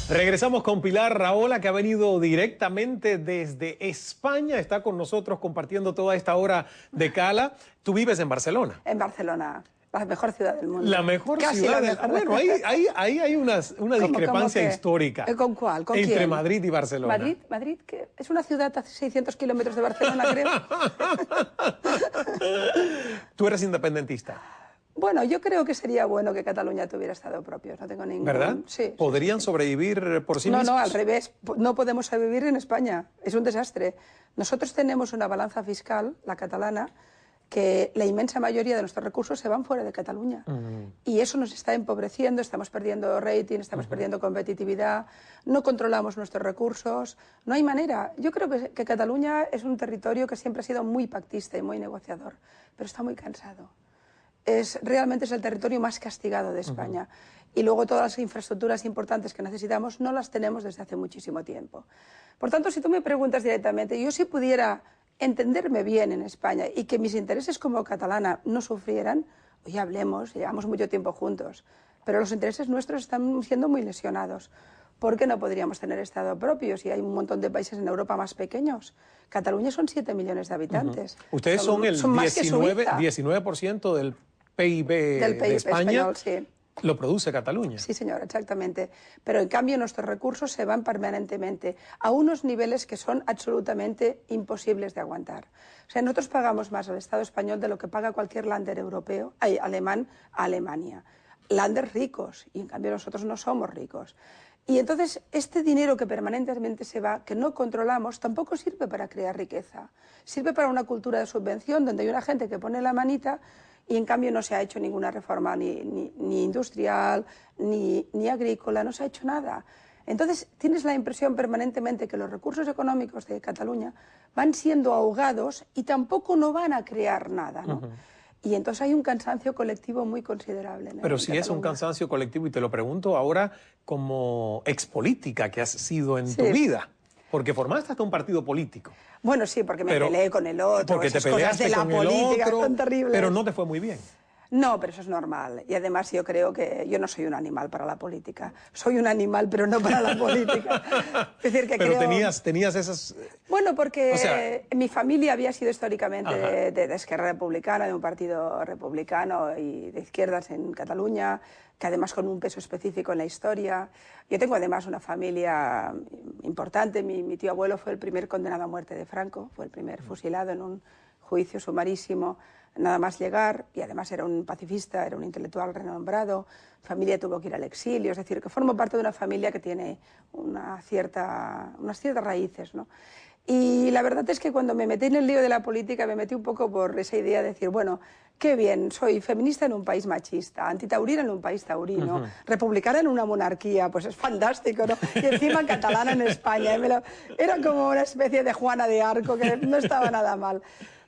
Regresamos con Pilar Rahola, que ha venido directamente desde España. Está con nosotros compartiendo toda esta hora de Cala. Tú vives en Barcelona. En Barcelona, la mejor ciudad del mundo. La mejor Casi ciudad la del mejor. mundo. Bueno, ahí hay una discrepancia ¿Cómo qué? histórica. ¿Con cuál? ¿Con entre quién? Madrid y Barcelona. ¿Madrid? ¿Qué? Es una ciudad a 600 kilómetros de Barcelona, creo. Tú eres independentista. Bueno, yo creo que sería bueno que Cataluña tuviera Estado propio. No tengo ningún... ¿Verdad? Sí. ¿Podrían sobrevivir por sí mismos? No, al revés. No podemos sobrevivir en España. Es un desastre. Nosotros tenemos una balanza fiscal, la catalana, que la inmensa mayoría de nuestros recursos se van fuera de Cataluña. Y eso nos está empobreciendo, estamos perdiendo rating, estamos perdiendo competitividad, no controlamos nuestros recursos, no hay manera. Yo creo que Cataluña es un territorio que siempre ha sido muy pactista y muy negociador, pero está muy cansado. Realmente es el territorio más castigado de España. Y luego todas las infraestructuras importantes que necesitamos no las tenemos desde hace muchísimo tiempo. Por tanto, si tú me preguntas directamente, yo si pudiera entenderme bien en España y que mis intereses como catalana no sufrieran, hoy hablemos, llevamos mucho tiempo juntos, pero los intereses nuestros están siendo muy lesionados. ¿Por qué no podríamos tener Estado propio si hay un montón de países en Europa más pequeños? Cataluña son 7 millones de habitantes. Ustedes son el 19% del PIB de España. Español, sí. Lo produce Cataluña. Sí, señor, exactamente. Pero en cambio nuestros recursos se van permanentemente a unos niveles que son absolutamente imposibles de aguantar. O sea, nosotros pagamos más al Estado español de lo que paga cualquier lander europeo, alemán, a Alemania. Landers ricos, y en cambio nosotros no somos ricos. Y entonces este dinero que permanentemente se va, que no controlamos, tampoco sirve para crear riqueza. Sirve para una cultura de subvención donde hay una gente que pone la manita y en cambio no se ha hecho ninguna reforma ni industrial, ni agrícola, no se ha hecho nada. Entonces tienes la impresión permanentemente que los recursos económicos de Cataluña van siendo ahogados y tampoco no van a crear nada, ¿no? Y entonces hay un cansancio colectivo muy considerable. Pero si es un cansancio colectivo, y te lo pregunto ahora como expolítica que has sido en tu vida, porque formaste hasta un partido político. Bueno, sí, porque me peleé con el otro, porque esas te cosas de la política son terribles. Pero no te fue muy bien. No, pero eso es normal. Y además yo creo que yo no soy un animal para la política. Soy un animal, pero no para la política. Es decir, que pero creo... tenías esas... Bueno, porque o sea... mi familia había sido históricamente de Esquerra Republicana, de un partido republicano y de izquierdas en Cataluña, que además con un peso específico en la historia. Yo tengo además una familia importante. Mi tío abuelo fue el primer condenado a muerte de Franco, fue el primer fusilado en un juicio sumarísimo nada más llegar, y además era un pacifista, era un intelectual renombrado. Mi familia tuvo que ir al exilio, es decir, que formo parte de una familia que tiene unas ciertas raíces, ¿no? Y la verdad es que cuando me metí en el lío de la política me metí un poco por esa idea de decir, bueno, qué bien, soy feminista en un país machista, antitaurina en un país taurino, republicana en una monarquía, pues es fantástico, ¿no? Y encima catalana en España. Era como una especie de Juana de Arco, que no estaba nada mal.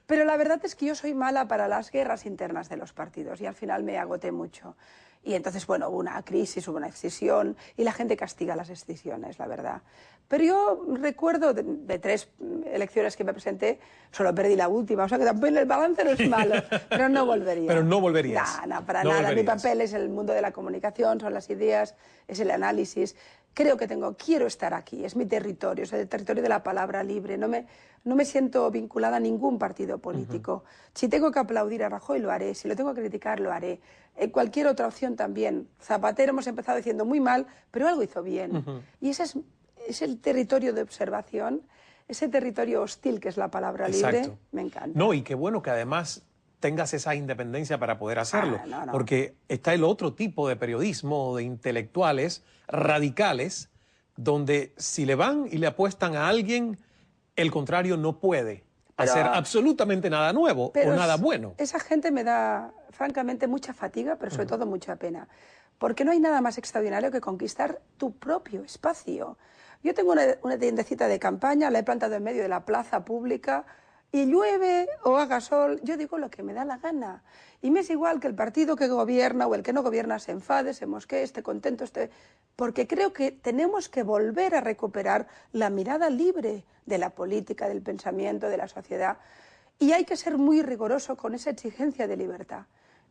Pero la verdad es que yo soy mala para las guerras internas de los partidos y al final me agoté mucho. Y entonces, bueno, hubo una crisis, hubo una escisión y la gente castiga las escisiones, la verdad. Pero yo recuerdo de 3 elecciones que me presenté, solo perdí la última, o sea que también el balance no es malo, pero no volvería. Pero no volverías. No, para nada. Mi papel es el mundo de la comunicación, son las ideas, es el análisis. Creo que quiero estar aquí, es mi territorio, es el territorio de la palabra libre. No me siento vinculada a ningún partido político. Si tengo que aplaudir a Rajoy, lo haré. Si lo tengo que criticar, lo haré. Cualquier otra opción también. Zapatero hemos empezado diciendo muy mal, pero algo hizo bien. Y ese es el territorio de observación, ese territorio hostil que es la palabra libre. Me encanta. No, y qué bueno que además tengas esa independencia para poder hacerlo. Porque está el otro tipo de periodismo, de intelectuales radicales, donde si le van y le apuestan a alguien, el contrario no puede hacer absolutamente nada nuevo o nada bueno. Esa gente me da, francamente, mucha fatiga, pero sobre todo mucha pena. Porque no hay nada más extraordinario que conquistar tu propio espacio. Yo tengo una tiendecita de campaña, la he plantado en medio de la plaza pública, y llueve o haga sol, yo digo lo que me da la gana. Y me es igual que el partido que gobierna o el que no gobierna se enfade, se mosquee, esté contento, porque creo que tenemos que volver a recuperar la mirada libre de la política, del pensamiento, de la sociedad. Y hay que ser muy riguroso con esa exigencia de libertad,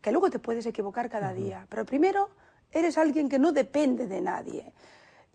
que luego te puedes equivocar cada día, pero primero eres alguien que no depende de nadie.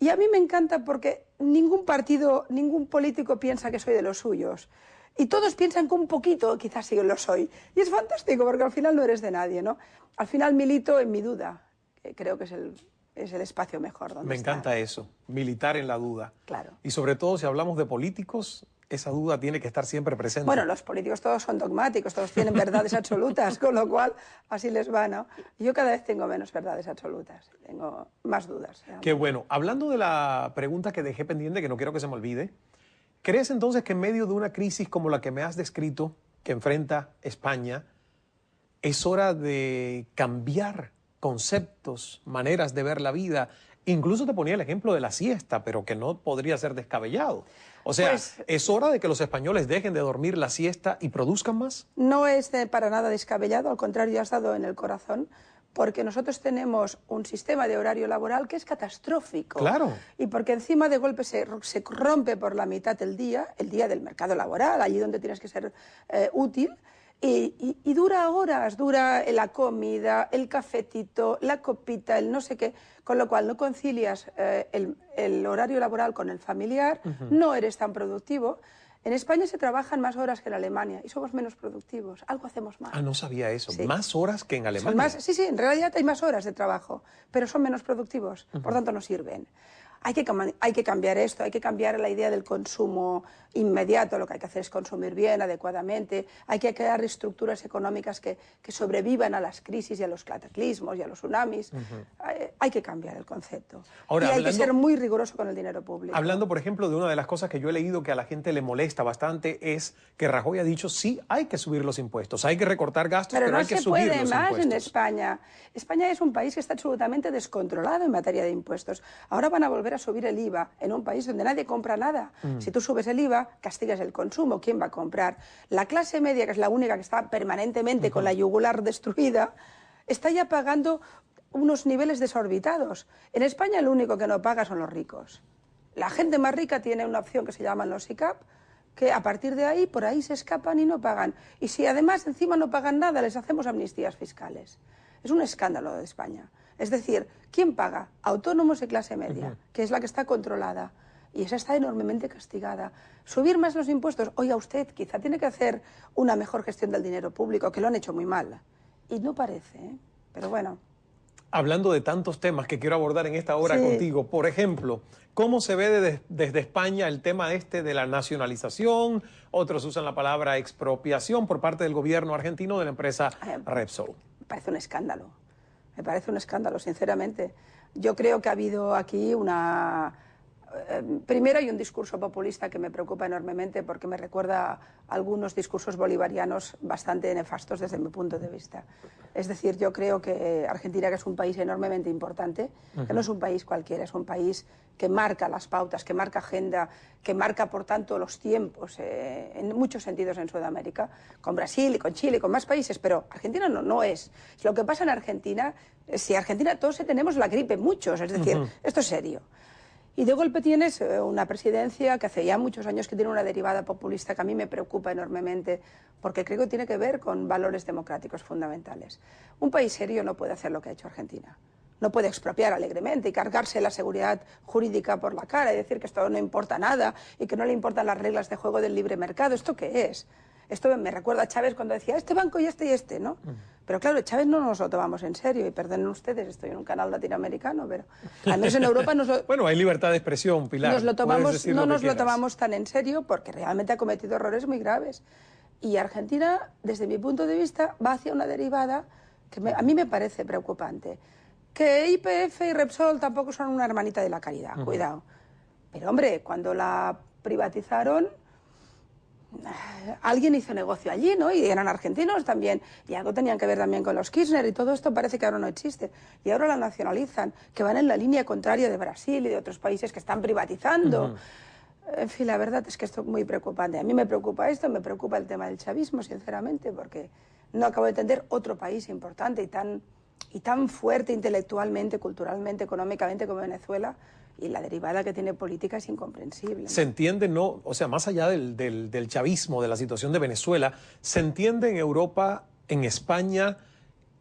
Y a mí me encanta porque ningún partido, ningún político piensa que soy de los suyos. Y todos piensan que un poquito quizás sí lo soy. Y es fantástico porque al final no eres de nadie, ¿no? Al final milito en mi duda, que creo que es el espacio mejor donde Me encanta eso, militar en la duda. Claro. Y sobre todo si hablamos de políticos, esa duda tiene que estar siempre presente. Bueno, los políticos todos son dogmáticos, todos tienen verdades absolutas, con lo cual así les va, ¿no? Yo cada vez tengo menos verdades absolutas, tengo más dudas. Qué bueno. Hablando de la pregunta que dejé pendiente, que no quiero que se me olvide, ¿crees entonces que en medio de una crisis como la que me has descrito, que enfrenta España, es hora de cambiar conceptos, maneras de ver la vida? Incluso te ponía el ejemplo de la siesta, pero que no podría ser descabellado. O sea, Pues, ¿es hora de que los españoles dejen de dormir la siesta y produzcan más? No es para nada descabellado, al contrario, has dado en el corazón, porque nosotros tenemos un sistema de horario laboral que es catastrófico. Claro. Y porque encima de golpe se rompe por la mitad el día del mercado laboral, allí donde tienes que ser útil, y dura horas, dura la comida, el cafetito, la copita, el no sé qué, con lo cual no concilias el horario laboral con el familiar, no eres tan productivo. En España se trabajan más horas que en Alemania y somos menos productivos. Algo hacemos mal. Ah, no sabía eso. Sí. Más horas que en Alemania. Sí, en realidad hay más horas de trabajo, pero son menos productivos, por tanto no sirven. Hay que cambiar esto, hay que cambiar la idea del consumo inmediato, lo que hay que hacer es consumir bien, adecuadamente, hay que crear estructuras económicas que sobrevivan a las crisis y a los cataclismos y a los tsunamis. Hay que cambiar el concepto. Ahora, y hay que ser muy riguroso con el dinero público. Hablando, por ejemplo, de una de las cosas que yo he leído que a la gente le molesta bastante es que Rajoy ha dicho sí, hay que subir los impuestos, hay que recortar gastos, pero no hay que subir los impuestos. se puede más en España. España es un país que está absolutamente descontrolado en materia de impuestos. Ahora van a volver a subir el IVA en un país donde nadie compra nada. Si tú subes el IVA, castigas el consumo. ¿Quién va a comprar? La clase media, que es la única que está permanentemente con la yugular destruida, está ya pagando unos niveles desorbitados. En España el único que no paga son los ricos. La gente más rica tiene una opción que se llama los ICAP, que a partir de ahí, por ahí se escapan y no pagan. Y si además encima no pagan nada, les hacemos amnistías fiscales. Es un escándalo de España. Es decir, ¿quién paga? Autónomos y clase media, que es la que está controlada. Y esa está enormemente castigada. Subir más los impuestos. Oiga, usted quizá tiene que hacer una mejor gestión del dinero público, que lo han hecho muy mal. Y no parece, ¿eh? Pero bueno. Hablando de tantos temas que quiero abordar en esta hora contigo, por ejemplo, ¿cómo se ve desde España el tema de la nacionalización? Otros usan la palabra expropiación por parte del gobierno argentino de la empresa Repsol. Me parece un escándalo. Me parece un escándalo, sinceramente. Yo creo que ha habido aquí una... primero hay un discurso populista que me preocupa enormemente porque me recuerda a algunos discursos bolivarianos bastante nefastos desde mi punto de vista. Es decir, yo creo que Argentina, que es un país enormemente importante, que no es un país cualquiera, es un país que marca las pautas, que marca agenda, que marca, por tanto, los tiempos en muchos sentidos en Sudamérica, con Brasil y con Chile y con más países, pero Argentina no es. Lo que pasa en Argentina, si Argentina todos tenemos la gripe, muchos, es decir, esto es serio. Y de golpe tienes una presidencia que hace ya muchos años que tiene una derivada populista que a mí me preocupa enormemente porque creo que tiene que ver con valores democráticos fundamentales. Un país serio no puede hacer lo que ha hecho Argentina. No puede expropiar alegremente y cargarse la seguridad jurídica por la cara y decir que esto no importa nada y que no le importan las reglas de juego del libre mercado. ¿Esto qué es? Esto me recuerda a Chávez cuando decía este banco y este, ¿no? Pero claro, Chávez no nos lo tomamos en serio, y perdonen ustedes, estoy en un canal latinoamericano, pero al menos en Europa nos lo... Bueno, hay libertad de expresión, Pilar. No nos lo tomamos tan en serio porque realmente ha cometido errores muy graves. Y Argentina, desde mi punto de vista, va hacia una derivada que a mí me parece preocupante. Que YPF y Repsol tampoco son una hermanita de la caridad, cuidado. Pero hombre, cuando la privatizaron... alguien hizo negocio allí, ¿no? Y eran argentinos también, y algo tenían que ver también con los Kirchner, y todo esto parece que ahora no existe. Y ahora la nacionalizan, que van en la línea contraria de Brasil y de otros países que están privatizando. En fin, la verdad es que esto es muy preocupante. A mí me preocupa esto, me preocupa el tema del chavismo, sinceramente, porque no acabo de entender otro país importante y tan fuerte intelectualmente, culturalmente, económicamente como Venezuela, y la derivada que tiene política es incomprensible, ¿no? Se entiende, ¿no? O sea, más allá del chavismo, de la situación de Venezuela, se entiende en Europa, en España,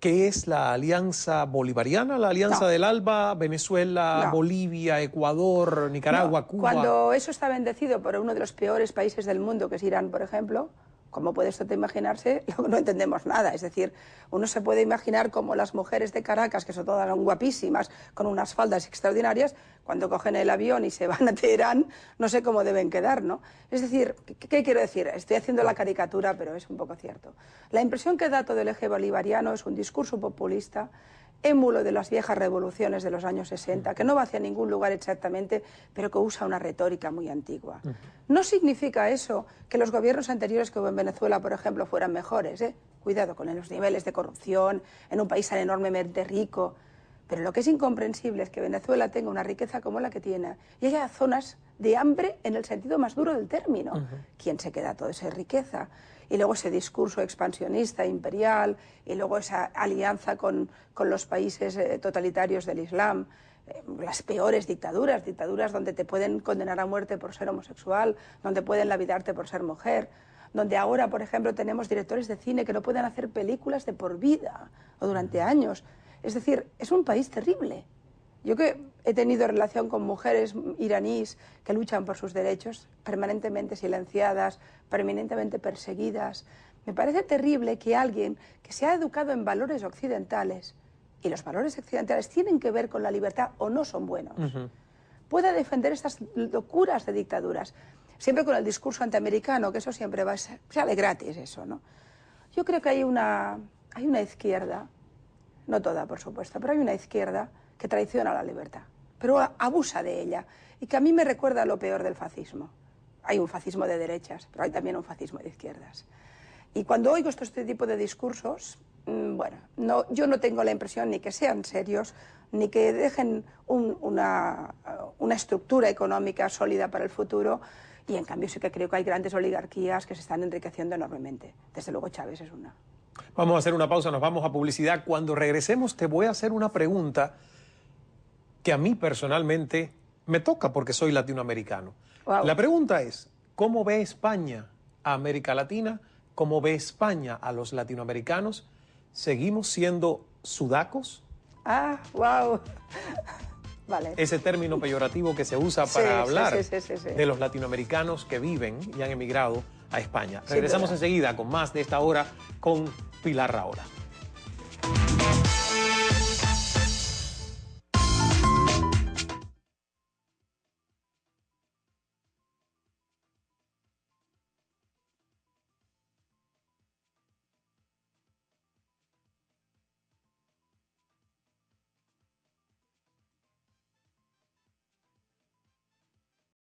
¿qué es la Alianza Bolivariana? ¿La Alianza del ALBA? ¿Venezuela, Bolivia, Ecuador, Nicaragua, Cuba? Cuando eso está bendecido por uno de los peores países del mundo, que es Irán, por ejemplo, como puede usted imaginarse, no entendemos nada. Es decir, uno se puede imaginar como las mujeres de Caracas, que son todas guapísimas, con unas faldas extraordinarias, cuando cogen el avión y se van a Teherán, no sé cómo deben quedar, ¿no? Es decir, ¿qué quiero decir? Estoy haciendo la caricatura, pero es un poco cierto. La impresión que da todo el eje bolivariano es un discurso populista, émulo de las viejas revoluciones de los años 60, que no va hacia ningún lugar exactamente, pero que usa una retórica muy antigua. No significa eso que los gobiernos anteriores que hubo en Venezuela, por ejemplo, fueran mejores, ¿eh? Cuidado con los niveles de corrupción, en un país tan enormemente rico. Pero lo que es incomprensible es que Venezuela tenga una riqueza como la que tiene y haya zonas de hambre en el sentido más duro del término. ¿Quién se queda toda esa riqueza? Y luego ese discurso expansionista, imperial, y luego esa alianza con los países totalitarios del Islam, las peores dictaduras, dictaduras donde te pueden condenar a muerte por ser homosexual, donde pueden lapidarte por ser mujer, donde ahora, por ejemplo, tenemos directores de cine que no pueden hacer películas de por vida o durante años. Es decir, es un país terrible. Yo que he tenido relación con mujeres iraníes que luchan por sus derechos, permanentemente silenciadas, permanentemente perseguidas, me parece terrible que alguien que se ha educado en valores occidentales, y los valores occidentales tienen que ver con la libertad o no son buenos, pueda defender estas locuras de dictaduras, siempre con el discurso antiamericano, que eso siempre sale gratis eso, ¿no? Yo creo que hay una izquierda, no toda por supuesto, pero hay una izquierda que traiciona la libertad, pero abusa de ella, y que a mí me recuerda lo peor del fascismo. Hay un fascismo de derechas, pero hay también un fascismo de izquierdas. Y cuando oigo este tipo de discursos, bueno, yo no tengo la impresión ni que sean serios, ni que dejen una estructura económica sólida para el futuro, y en cambio sí que creo que hay grandes oligarquías que se están enriqueciendo enormemente. Desde luego Chávez es una. Vamos a hacer una pausa, nos vamos a publicidad. Cuando regresemos te voy a hacer una pregunta que a mí personalmente me toca porque soy latinoamericano. Wow. La pregunta es, ¿cómo ve España a América Latina? ¿Cómo ve España a los latinoamericanos? ¿Seguimos siendo sudacos? Ah, wow. Vale. Ese término peyorativo que se usa para hablar de los latinoamericanos que viven y han emigrado a España. Regresamos enseguida con más de esta hora con Pilar Rahola.